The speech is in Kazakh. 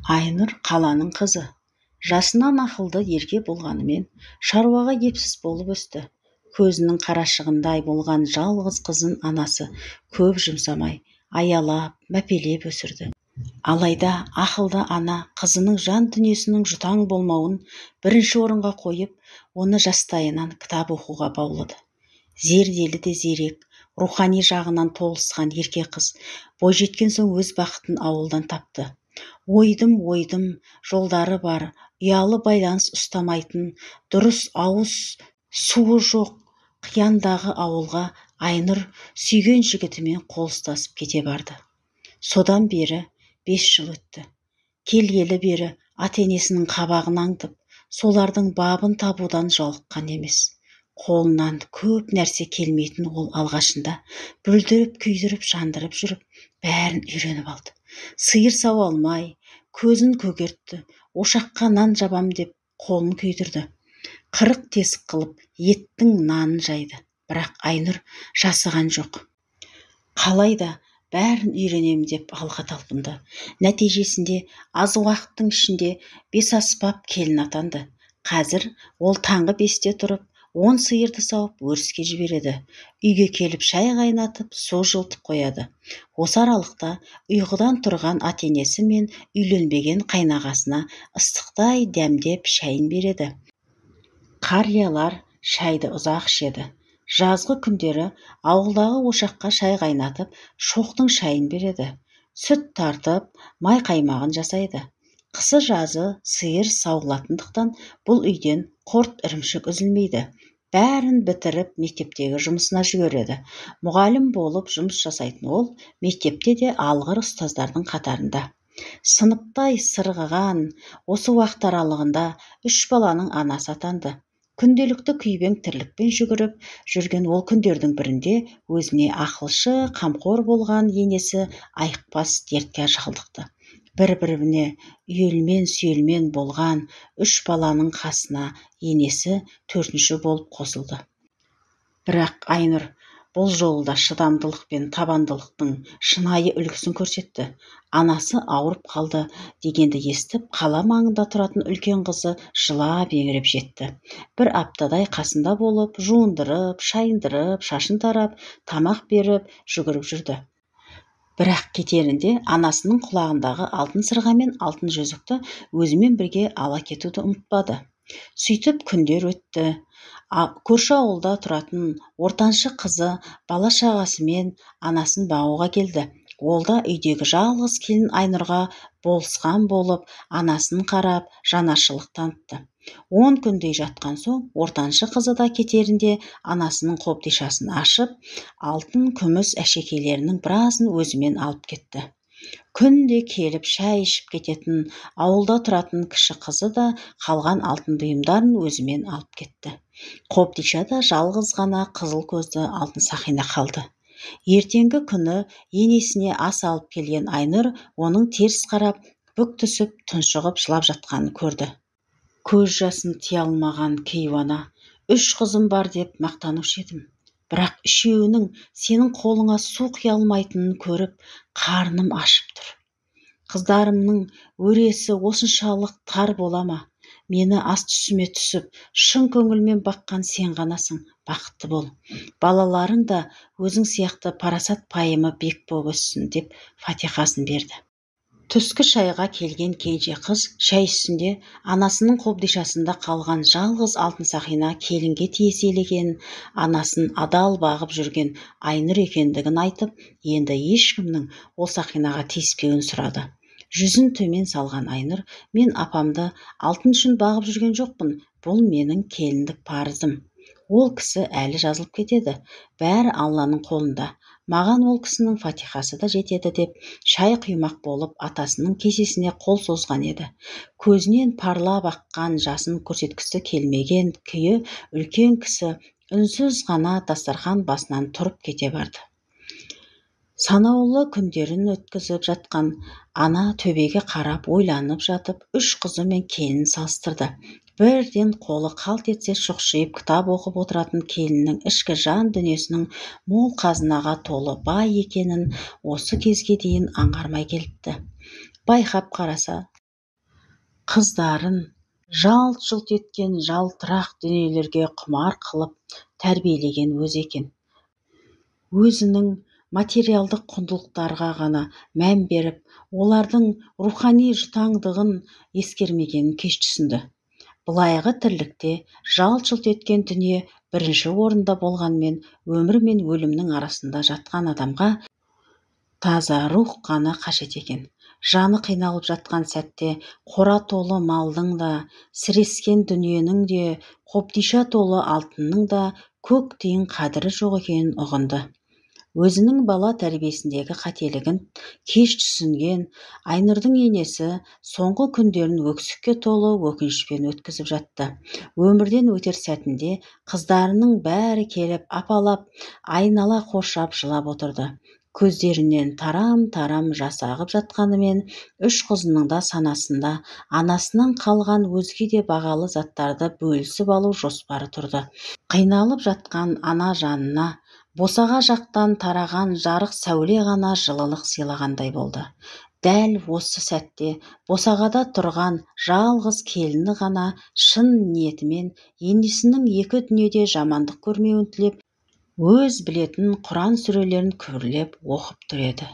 Айнұр қаланың қызы. Жасынан ақылды ерке болғанымен, шаруаға епсіз болып өсті. Көзінің қарашығындай болған жалғыз қызын анасы көп жұмсамай, аялап, мәпелеп өсірді. Алайда ақылды ана қызының жан дүниесінің жұтаң болмауын бірінші орынға қойып, оны жастайынан кітап оқуға баулыды. Зерделі де зерек, рухани жағынан толысқан ерке қыз бойжеткен соң өз бақытын ауылдан тапты. Ойдым жолдары бар, ұялы байланыс ұстамайтын, дұрыс ауыз суы жоқ қияндағы ауылға Айнұр сүйген жігітімен қол ұстасып кете барды. Содан бері 5 жыл өтті. Келгелі бері ата-енесінің қабағын аңдып, солардың бабын табудан жалыққан емес. Қолынан көп нәрсе келмейтін ол алғашында бүлдіріп, күйдіріп, жандырып жүріп, бәрін үйреніп алды. Сиыр сауа алмай, көзін көгертті, ошаққа нан жабам деп қолын күйдірді. 40 тесік қылып, еттің нанын жайды. Бірақ Айнұр жасыған жоқ. Қалайда бәрін үйренем деп алға талпынды. Нәтижесінде аз уақыттың ішінде 5 аспап келін атанды. Қазір ол таңғы 5-те тұрып, 10 сиырды сауып өріске жібереді. Үйге келіп шай қайнатып, су жылытып қояды. Осы аралықта ұйқыдан тұрған ата-енесі мен үйленбеген қайнағасына ыстықтай дәмдеп шайын береді. Қариялар шайды ұзақ ішеді. Жазғы күндері ауылдағы ошаққа шай қайнатып, шоқтың шайын береді. Сүт тартып, май қаймағын жасайды. Қысы жазы сиыр сауылатындықтан бұл үйден құрт ірімшік үзілмейді. Бәрін бітіріп мектептегі жұмысына жібереді. Мұғалім болып жұмыс жасайтын ол мектепте де алғыр ұстаздардың қатарында. Сыныптай сырғыған осы уақыт аралығында 3 баланың анасы атанды. Күнделікті күйбең тірлікпен жүгіріп жүрген ол күндердің бірінде өзіне ақылшы, қамқор болған енесі айықпас дертке шалдықты. Бір-біріне үйелмен-сүйелмен болған 3 баланың қасына енесі 4-ші болып қосылды. Бірақ Айнұр бұл жолда шыдамдылық пен табандылықтың шынайы үлгісін көрсетті. Анасы ауырып қалды дегенді естіп, қала маңында тұратын үлкен қызы жылап еңіреп жетті. Бір аптадай қасында болып, жуындырып, шайындырып, шашын тарап, тамақ беріп, жүгіріп жүрді. Бірақ кетерінде анасының құлағындағы алтын сырға мен алтын жүзікті өзімен бірге ала кетуді ұмытпады. Сөйтіп күндер өтті. Көрші ауылда тұратын ортаншы қызы бала шағасымен анасын бағуға келді. Ол да үйдегі жалғыз келін Айнұрға болысқан болып, анасын қарап, жанашырлық танытты. 10 күндей жатқан соң, ортаншы қызы да кетерінде анасының қобдишасын ашып, алтын күміс әшекейлерінің біразын өзімен алып кетті. Күнде келіп шай ішіп кететін ауылда тұратын кіші қызы да қалған алтын бұйымдарын өзімен алып кетті. Қобдишада жалғыз ғана қызыл көзді алтын сақина қалды. Ертеңгі күні енесіне ас алып келген Айнұр оның теріс қарап, бүк түсіп, тұншығып жылап жатқанын көрді. Көз жасын тия алмаған кейуана, 3 қызым бар деп мақтанушы едім. Бірақ 3-еуінің сенің қолыңа су құя алмайтынын көріп, қарным ашып тұр. Қыздарымның өресі осыншалық тар бола ма? Мені ас түсіме түсіп, шын көңілмен баққан сен ғанасың, бақытты бол. Балаларың да өзің сияқты парасат пайымы бек боп өссін деп фатихасын берді. Түскі шайға келген кенже қыз шай үстінде анасының қобдишасында қалған жалғыз алтын сақина келінге тиеселеген, анасын адал бағып жүрген Айнұр екендігін айтып, енді ешкімнің ол сақинаға тиіспеуін сұрады. Жүзін төмен салған Айнұр, мен апамды алтын үшін бағып жүрген жоқпын, бұл менің келіндік парызым. Ол кісі әлі жазылып кетеді, бәрі Алланың қолында. Маған ол кісінің фатихасы да жетеді деп, шай құймақ болып атасының кесесіне қол созған еді. Көзінен парлап аққан жасын көрсеткісі келмеген күйі үлкен кісі үнсіз ғана дастархан басынан тұрып кете барды. Санаулы күндерін өткізіп жатқан ана төбеге қарап ойланып жатып, 3 қызы мен келінін салыстырды. Бірден қолы қалт етсе шұқшиып кітап оқып отыратын келіннің ішкі жан дүниесінің мол қазынаға толы бай екенін осы кезге дейін аңғармай келіпті. Байқап қараса, Қыздарын жалт жұлт еткен жалтырақ дүниелерге құмар қылып тәрбиелеген өзі екен. Өзінің материалдық құндылықтарға ғана мән беріп, олардың рухани жұтаңдығын ескермегенін кеш түсінді. Былайғы тірлікте жалт жұлт еткен дүние бірінші орында болғанмен, өмір мен өлімнің арасында жатқан адамға таза рух қана қажет екен. Жаны қиналып жатқан сәтте қора толы малдың да, сірескен дүниенің де, қобдиша толы алтынның да көк тиын қадірі жоқ екенін ұғынды. Өзінің бала тәрбиесіндегі қателігін кеш түсінген Айнұрдың енесі соңғы күндерін өксікке толы өкінішпен өткізіп жатты. Өмірден өтер сәтінде қыздарының бәрі келіп апалап, айнала қоршап жылап отырды. Көздерінен тарам-тарам жас ағып жатқанымен, үш қызының да санасында анасынан қалған өзге де бағалы заттарды бөлісіп алу жоспары тұрды. Қиналып жатқан ана жанына босаға жақтан тараған жарық сәуле ғана жылылық сыйлағандай болды. Дәл осы сәтте босағада тұрған жалғыз келіні ғана шын ниетімен енесінің екі дүниеде жамандық көрмеуін тілеп, өз білетін Құран сүрелерін күбірлеп оқып тұр еді.